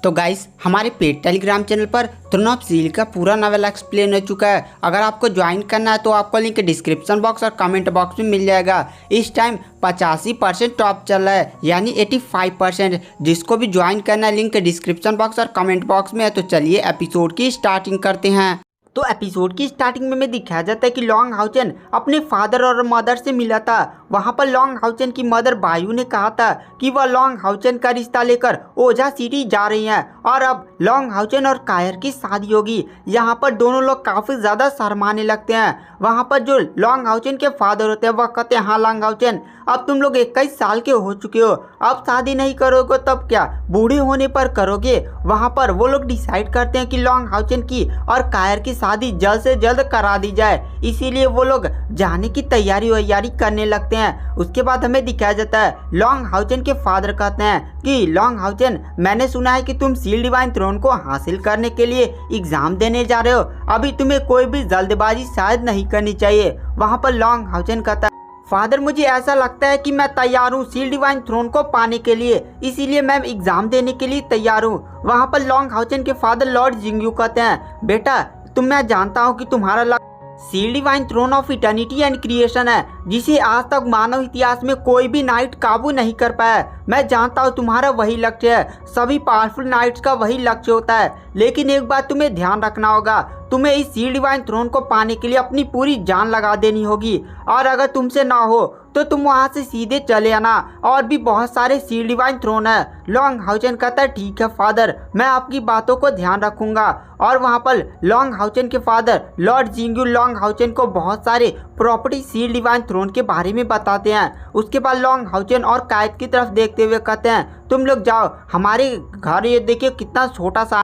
तो गाइस हमारे paid Telegram channel पर थ्रोन ऑफ स्टील का पूरा नॉवेल एक्सप्लेन हो चुका है। अगर आपको ज्वाइन करना है तो आपको लिंक डिस्क्रिप्शन बॉक्स और कमेंट बॉक्स में मिल जाएगा। इस टाइम 85% टॉप चल रहा है, यानी 85%। जिसको भी ज्वाइन करना है लिंक डिस्क्रिप्शन बॉक्स और कमेंट बॉक्स में है। तो चलिए एपिसोड की स्टार्टिंग करते हैं। तो एपिसोड की स्टार्टिंग में दिखाया जाता है कि लॉन्ग हाउचन अपने फादर और मदर से मिला था। वहाँ पर लॉन्ग हाउचन की मदर बायू ने कहा था कि वह लॉन्ग हाउचन का रिश्ता लेकर ओझा सिटी जा रही हैं और अब लॉन्ग हाउचन और कायर की शादी होगी। यहाँ पर दोनों लोग काफ़ी ज़्यादा शर्माने लगते हैं। वहाँ पर जो लॉन्ग हाउचन के फादर होते हैं वह कहते हैं, हाँ लॉन्ग हाउचन अब तुम लोग 21 साल के हो चुके हो, अब शादी नहीं करोगे तब क्या बूढ़े होने पर करोगे। वहाँ पर वो लोग डिसाइड करते हैं कि लॉन्ग हाउचन की और कायर की शादी जल्द से जल्द करा दी जाए, इसीलिए वो लोग जाने की तैयारी करने लगते हैं। उसके बाद हमें दिखाया जाता है लॉन्ग हाउचन के फादर कहते हैं कि लॉन्ग हाउचन मैंने सुना है कि तुम सील डिवाइन थ्रोन को हासिल करने के लिए एग्जाम देने जा रहे हो, अभी तुम्हें कोई भी जल्दबाजी शायद नहीं करनी चाहिए। वहाँ पर लॉन्ग हाउचन कहता है, फादर मुझे ऐसा लगता है कि मैं तैयार हूँ सील डिवाइन थ्रोन को पाने के लिए, इसीलिए मैं एग्जाम देने के लिए तैयार हूँ। वहाँ पर लॉन्ग हाउचन के फादर लॉर्ड जिंगयू कहते हैं, बेटा मैं जानता हूँ कि तुम्हारा seal divine throne of eternity and creation है, जिसे आज तक मानव इतिहास में कोई भी नाइट काबू नहीं कर पाया। मैं जानता हूँ तुम्हारा वही लक्ष्य है, सभी पावरफुल नाइट्स का वही लक्ष्य होता है, लेकिन एक बात तुम्हें ध्यान रखना होगा, तुम्हें इस सील डिवाइन थ्रोन को पाने के लिए अपनी पूरी जान लगा देनी होगी, और अगर तुमसे ना हो तो तुम वहाँ से सीधे चले आना, और भी बहुत सारे सील डिवाइन थ्रोन है। लॉन्ग हाउचन कहता है, ठीक है फादर, मैं आपकी बातों को ध्यान रखूंगा। और वहाँ पर लॉन्ग हाउचन के फादर लॉर्ड जिंगयू लॉन्ग हाउचन को बहुत सारे प्रॉपर्टी सील डिवाइन थ्रोन के बारे में बताते हैं। उसके बाद लॉन्ग हाउचन और कायद की तरफ देखते हुए कहते हैं, तुम लोग जाओ, हमारे घर ये देखिए कितना छोटा सा,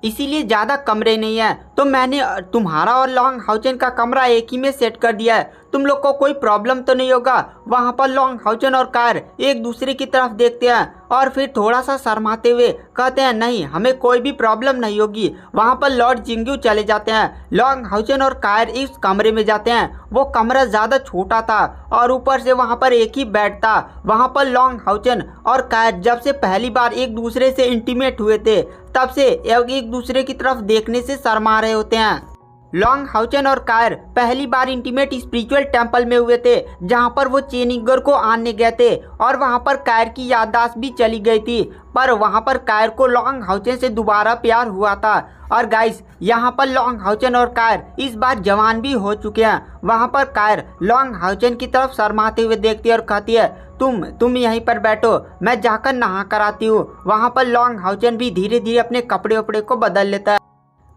इसीलिए ज़्यादा कमरे नहीं है, तो मैंने तुम्हारा और लॉन्ग हाउचन का कमरा एक ही में सेट कर दिया है, तुम लोग को कोई प्रॉब्लम तो नहीं होगा। वहाँ पर लॉन्ग हाउचन और कायर एक दूसरे की तरफ देखते हैं और फिर थोड़ा सा शर्माते हुए कहते हैं, नहीं हमें कोई भी प्रॉब्लम नहीं होगी। वहाँ पर लॉर्ड जिंगयू चले जाते हैं, लॉन्ग हाउचन और कायर इस कमरे में जाते हैं। वो कमरा ज़्यादा छोटा था और ऊपर से वहाँ पर एक ही बेड था। वहाँ पर लॉन्ग हाउचन और कायर जब से पहली बार एक दूसरे से इंटीमेट हुए थे तब से एक दूसरे की तरफ देखने से शर्मा रहे होते हैं। लॉन्ग हाउचन और कायर पहली बार इंटीमेट स्पिरिचुअल टेंपल में हुए थे, जहां पर वो चेनिगर को आने गए थे, और वहां पर कायर की याददाश्त भी चली गई थी, पर वहां पर कायर को लॉन्ग हाउचन से दोबारा प्यार हुआ था। और गाइस यहाँ पर लॉन्ग हाउचन और कायर इस बार जवान भी हो चुके हैं। वहां पर कायर लॉन्ग हाउचन की तरफ शर्माते हुए देखती है और कहती है, तुम यहीं पर बैठो, मैं जाकर नहा कर आती हूँ। वहाँ पर लॉन्ग हाउचन भी धीरे धीरे अपने कपड़े वपड़े को बदल लेता है।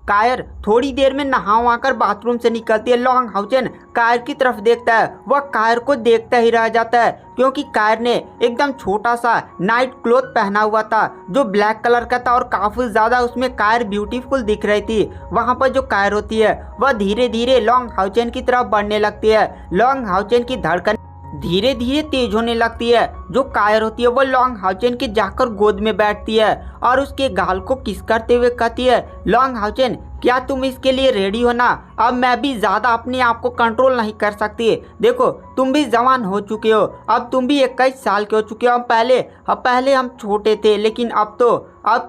कायर थोड़ी देर में नहा कर बाथरूम से निकलती है। लॉन्ग हाउचन कायर की तरफ देखता है, वह कायर को देखता ही रह जाता है, क्योंकि कायर ने एकदम छोटा सा नाइट क्लॉथ पहना हुआ था जो ब्लैक कलर का था और काफी ज्यादा उसमें कायर ब्यूटीफुल दिख रही थी। वहाँ पर जो कायर होती है वह धीरे धीरे लॉन्ग हाउचन की तरफ बढ़ने लगती है। लॉन्ग हाउचन की धड़कन धीरे धीरे तेज होने लगती है। जो कायर होती है वो लॉन्ग हाउचन के जाकर गोद में बैठती है और उसके गाल को किस करते हुए कहती है, लॉन्ग हाउचन क्या तुम इसके लिए रेडी हो ना? अब मैं भी ज़्यादा अपने आप को कंट्रोल नहीं कर सकती। देखो तुम भी जवान हो चुके हो, अब तुम भी 21 साल के हो चुके हो। पहले हम छोटे थे, लेकिन अब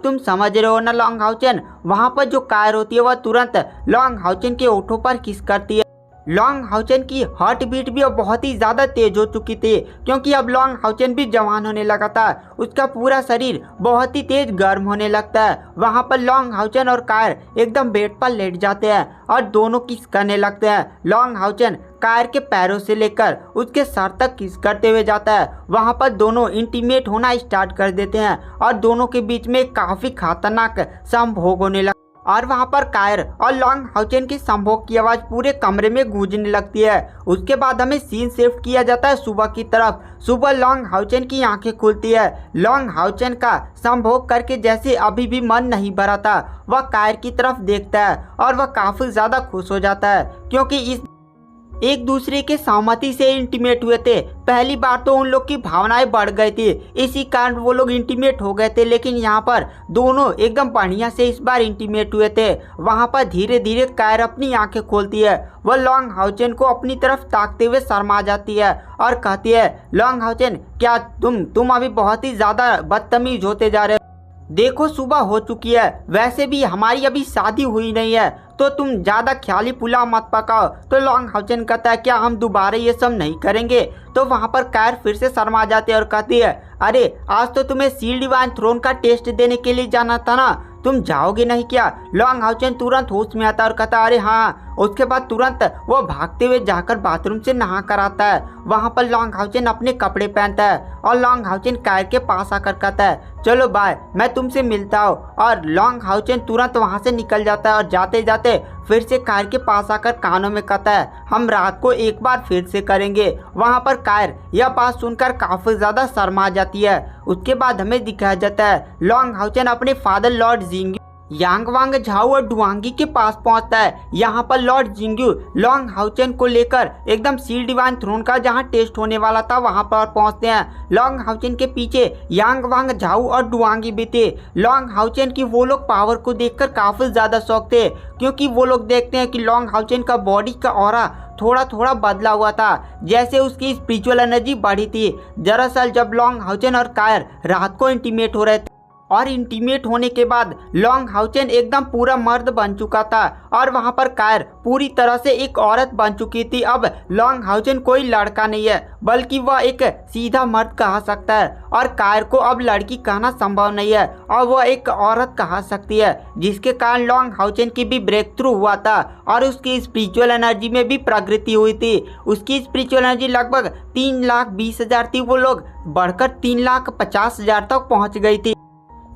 तुम समझ रहे हो ना लॉन्ग हाउचन। वहाँ पर जो कायर होती है वह तुरंत लॉन्ग हाउचन के ओठों पर किस करती है। लॉन्ग हाउचन की हार्ट बीट भी अब बहुत ही ज़्यादा तेज हो चुकी थी, क्योंकि अब लॉन्ग हाउचन भी जवान होने लगा था। उसका पूरा शरीर बहुत ही तेज गर्म होने लगता है। वहाँ पर लॉन्ग हाउचन और कायर एकदम बेड पर लेट जाते हैं और दोनों किस करने लगते हैं। लॉन्ग हाउचन कायर के पैरों से लेकर उसके सर तक किस करते हुए जाता है। वहाँ पर दोनों इंटीमेट होना स्टार्ट कर देते हैं और दोनों के बीच में काफ़ी खतरनाक संभोग होने लगता है। और वहाँ पर कायर और लॉन्ग हाउचन की संभोग की आवाज़ पूरे कमरे में गूंजने लगती है। उसके बाद हमें सीन शिफ्ट किया जाता है सुबह की तरफ। सुबह लॉन्ग हाउचन की आंखें खुलती है। लॉन्ग हाउचन का संभोग करके जैसे अभी भी मन नहीं भरा था, वह कायर की तरफ देखता है और वह काफ़ी ज़्यादा खुश हो जाता है, क्योंकि इस एक दूसरे के सहमति से इंटीमेट हुए थे। पहली बार तो उन लोग की भावनाएं बढ़ गई थी, इसी कारण वो लोग इंटीमेट हो गए थे, लेकिन यहाँ पर दोनों एकदम बढ़िया से इस बार इंटीमेट हुए थे। वहाँ पर धीरे धीरे कायर अपनी आंखें खोलती है। वह लॉन्ग हाउचन को अपनी तरफ ताकते हुए शर्मा जाती है और कहती है, लॉन्ग हाउचन क्या तुम अभी बहुत ही ज़्यादा बदतमीज होते जा रहे हो। देखो सुबह हो चुकी है, वैसे भी हमारी अभी शादी हुई नहीं है, तो तुम ज्यादा ख्याली पुलाव मत पकाओ। तो लॉन्ग हाउचन कहता है क्या हम दोबारा ये सब नहीं करेंगे। तो वहाँ पर कायर फिर से शर्मा जाते और कहती है अरे आज तो तुम्हें सील डिवाइन थ्रोन का टेस्ट देने के लिए जाना था ना, तुम जाओगे नहीं क्या। लॉन्ग हाउचन तुरंत होश में आता और कहता अरे हाँ। उसके बाद तुरंत वो भागते हुए जाकर बाथरूम से नहा कर आता है। वहाँ पर लॉन्ग हाउचन अपने कपड़े पहनता है और लॉन्ग हाउचन कायर के पास आकर कहता है चलो बाय, मैं तुमसे मिलता हूँ। और लॉन्ग हाउचन तुरंत वहाँ से निकल जाता है और जाते जाते फिर से कायर के पास आकर कानों में कहता है हम रात को एक बार फिर से करेंगे। वहाँ पर कायर यह बात सुनकर काफी ज्यादा शर्मा जाती है। उसके बाद हमें दिखाया जाता है लॉन्ग हाउचन अपने फादर लॉर्ड जिंग्यू यांगवांग झाओ और डुआंगी के पास पहुंचता है। यहाँ पर लॉर्ड जिंग्यू लॉन्ग हाउचन को लेकर एकदम सील डिवाइन थ्रोन का जहाँ टेस्ट होने वाला था वहाँ पर पहुंचते हैं। लॉन्ग हाउचन के पीछे यांगवांग झाओ और डुआंगी भी थे। लॉन्ग हाउचन की वो लोग पावर को देखकर काफी ज्यादा शौक थे, क्योंकि वो लोग देखते हैं कि लॉन्ग हाउचन का बॉडी का ऑरा थोड़ा थोड़ा बदला हुआ था, जैसे उसकी स्पिरिचुअल एनर्जी बढ़ी थी। दरअसल जब लॉन्ग हाउचन और कायर रात को इंटीमेट हो रहे थे और इंटीमेट होने के बाद लॉन्ग हाउचन एकदम पूरा मर्द बन चुका था और वहाँ पर कायर पूरी तरह से एक औरत बन चुकी थी। अब लॉन्ग हाउचन कोई लड़का नहीं है, बल्कि वह एक सीधा मर्द कहा सकता है और कायर को अब लड़की कहना संभव नहीं है और वह एक औरत कहा सकती है, जिसके कारण लॉन्ग हाउचन की भी ब्रेक थ्रू हुआ था और उसकी स्पिरिचुअल एनर्जी में भी प्रगति हुई थी। उसकी स्पिरिचुअल एनर्जी लगभग 3,20,000 थी, वो लोग बढ़कर 3,50,000 तक पहुँच गई थी।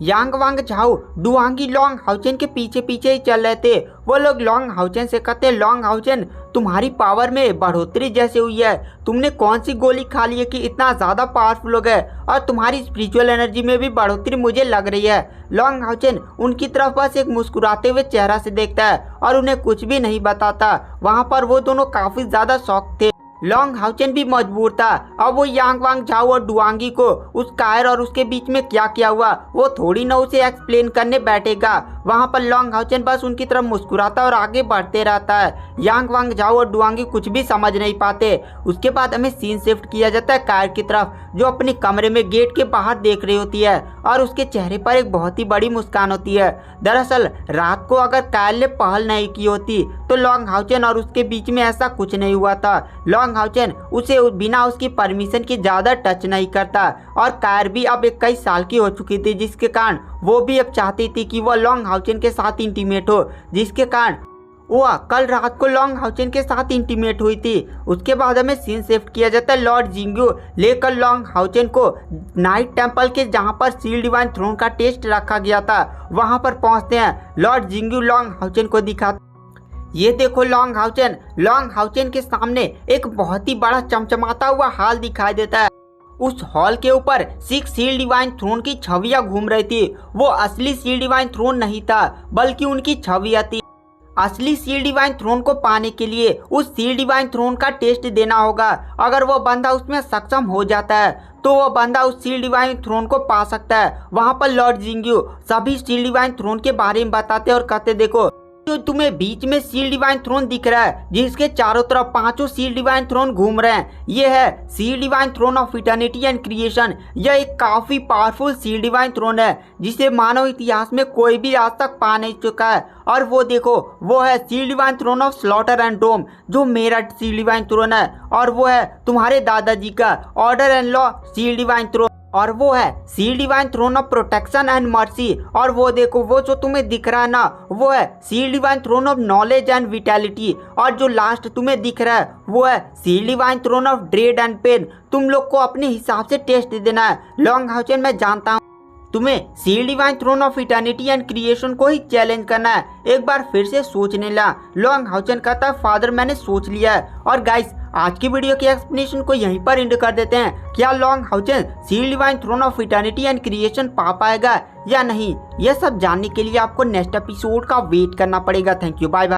यांगवांग झाओ डुआंगी लॉन्ग हाउचन के पीछे पीछे ही चल रहे थे। वो लोग लॉन्ग हाउचन से कहते लॉन्ग हाउचन तुम्हारी पावर में बढ़ोतरी जैसे हुई है, तुमने कौन सी गोली खा ली है कि इतना ज़्यादा पावरफुल हो गए और तुम्हारी स्पिरिचुअल एनर्जी में भी बढ़ोतरी मुझे लग रही है। लॉन्ग हाउचन उनकी तरफ बस एक मुस्कुराते हुए चेहरा से देखता है और उन्हें कुछ भी नहीं बताता। वहाँ पर वो दोनों काफ़ी ज़्यादा शौक थे। लॉन्ग हाउचन भी मजबूर था। अब वो यांगवांग झाओ और डुआंगी को उस कायर और उसके बीच में क्या क्या हुआ वो थोड़ी ना उसे एक्सप्लेन करने बैठेगा। वहाँ पर लॉन्ग हाउचन बस उनकी तरफ मुस्कुराता और आगे बढ़ते रहता है। यांगवांग झाओ और डुआंगी कुछ भी समझ नहीं पाते। उसके बाद हमें सीन शिफ्ट किया जाता है कायर की तरफ, जो अपने कमरे में गेट के बाहर देख रही होती है और उसके चेहरे पर एक बहुत ही बड़ी मुस्कान होती है। दरअसल रात को अगर कायर ने पहल नहीं की होती तो लॉन्ग हाउचन और उसके बीच में ऐसा कुछ नहीं हुआ था। लॉन्ग हाउचन उसे बिना उसकी परमिशन के ज़्यादा टच नहीं करता और कायर भी अब 21 साल की हो चुकी थी, जिसके कारण वो भी अब चाहती थी कि वह लॉन्ग हाउचन के साथ इंटीमेट हो, जिसके कारण वह कल रात को लॉन्ग हाउचन के साथ इंटीमेट हुई थी। उसके बाद हमें सीन शिफ्ट किया जाता है लॉर्ड जिंग्यू लेकर लॉन्ग हाउचन को नाइट टेम्पल के जहां पर सील डिवाइन थ्रोन का टेस्ट रखा गया था वहां पर पहुंचते हैं। लॉर्ड जिंग्यू लॉन्ग हाउचन को दिखाते ये देखो लॉन्ग हाउचन के सामने एक बहुत ही बड़ा चमचमाता हुआ हॉल दिखाई देता है। उस हॉल के ऊपर 6 सील डिवाइन थ्रोन की छवियां घूम रही थी। वो असली सील डिवाइन थ्रोन नहीं था, बल्कि उनकी छवियां थी। असली सील डिवाइन थ्रोन को पाने के लिए उस सील डिवाइन थ्रोन का टेस्ट देना होगा। अगर वो बंदा उसमें सक्षम हो जाता है तो वो बंदा उस सील डिवाइन थ्रोन को पा सकता है। वहाँ पर लॉर्ड जिंग्यू सभी सील डिवाइन थ्रोन के बारे में बताते और कहते देखो जो तुम्हें बीच में सील डिवाइन थ्रोन दिख रहा है, जिसके चारों तरफ 5 सील डिवाइन थ्रोन घूम रहे हैं, ये है seal divine throne of eternity and creation. यह एक काफी पावरफुल सील डिवाइन थ्रोन है, जिसे मानव इतिहास में कोई भी आज तक पा नहीं चुका है। और वो देखो वो है seal divine throne of slaughter and doom, जो मेरा सील डिवाइन थ्रोन है, और वो है तुम्हारे दादाजी का order and law seal divine throne, और वो है seal divine throne of protection and mercy. और वो देखो वो जो तुम्हें दिख रहा है ना, वो है seal divine throne of knowledge and vitality. और जो लास्ट तुम्हें दिख रहा है वो है seal divine throne of dread and pain. तुम लोग को अपने हिसाब से टेस्ट देना है। लॉन्ग हाउचन मैं जानता हूँ तुम्हें seal divine throne of eternity and creation को ही चैलेंज करना है, एक बार फिर से सोचने ला। लॉन्ग हाउचन कहता है फादर मैंने सोच लिया है। और गाइस आज की वीडियो की एक्सप्लेनेशन को यहीं पर एंड कर देते हैं। क्या Long Haochen seal divine throne of eternity and creation पा पाएगा या नहीं, यह सब जानने के लिए आपको नेक्स्ट एपिसोड का वेट करना पड़ेगा। Thank you, bye bye.